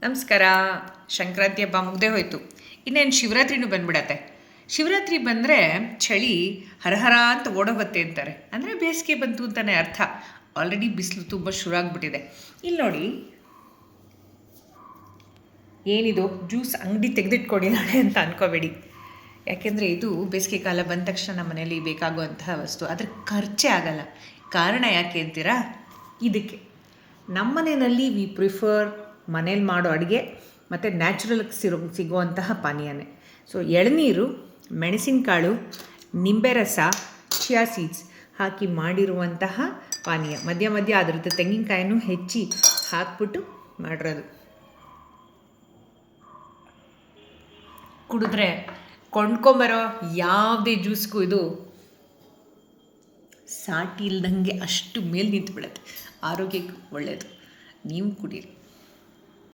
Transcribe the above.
ನಮಸ್ಕಾರ. ಸಂಕ್ರಾಂತಿ ಹಬ್ಬ ಮುಗ್ದೇ ಹೋಯಿತು. ಇನ್ನೇನು ಶಿವರಾತ್ರಿನೂ ಬಂದ್ಬಿಡತ್ತೆ. ಶಿವರಾತ್ರಿ ಬಂದರೆ ಚಳಿ ಹರಹರ ಅಂತ ಓಡೋಗುತ್ತೆ ಅಂತಾರೆ. ಅಂದರೆ ಬೇಸಿಗೆ ಬಂತು ಅಂತಲೇ ಅರ್ಥ. ಆಲ್ರೆಡಿ ಬಿಸಿಲು ತುಂಬ ಶುರು ಆಗಿಬಿಟ್ಟಿದೆ. ಇಲ್ಲಿ ನೋಡಿ, ಏನಿದು ಜ್ಯೂಸ್ ಅಂಗಡಿ ತೆಗೆದಿಟ್ಕೊಂಡಿದ್ದಾಳೆ ಅಂತ ಅಂದ್ಕೋಬೇಡಿ. ಯಾಕೆಂದರೆ ಇದು ಬೇಸಿಗೆ ಕಾಲ ಬಂದ ತಕ್ಷಣ ನಮ್ಮ ಮನೇಲಿ ಬೇಕಾಗುವಂತಹ ವಸ್ತು. ಆದರೆ ಖರ್ಚೇ ಆಗಲ್ಲ. ಕಾರಣ ಯಾಕೆ ಅಂತೀರಾ? ಇದಕ್ಕೆ ನಮ್ಮ ಮನೆಯಲ್ಲಿ ವಿ ಪ್ರಿಫರ್ ಮನೇಲಿ ಮಾಡೋ ಅಡುಗೆ ಮತ್ತು ನ್ಯಾಚುರಲ್ ಸಿಗುವಂತಹ ಪಾನೀಯನೇ. ಸೊ ಎಳನೀರು, ಮೆಣಸಿನಕಾಳು, ನಿಂಬೆ ರಸ, ಚಿಯಾ ಸೀಡ್ಸ್ ಹಾಕಿ ಮಾಡಿರುವಂತಹ ಪಾನೀಯ. ಮಧ್ಯ ಮಧ್ಯ ಅದರದ್ದು ತೆಂಗಿನಕಾಯಿನೂ ಹೆಚ್ಚಿ ಹಾಕ್ಬಿಟ್ಟು ಮಾಡಿರೋದು. ಕುಡಿದ್ರೆ ಕೊಂಡ್ಕೊಂಬರೋ ಯಾವುದೇ ಜ್ಯೂಸ್ಗೂ ಇದು ಸಾಟಿ ಇಲ್ದಂಗೆ ಅಷ್ಟು ಮೇಲೆ ನಿಂತು ಬಿಡುತ್ತೆ. ಆರೋಗ್ಯಕ್ಕೆ ಒಳ್ಳೆಯದು. ನೀವು ಕುಡೀರಿ.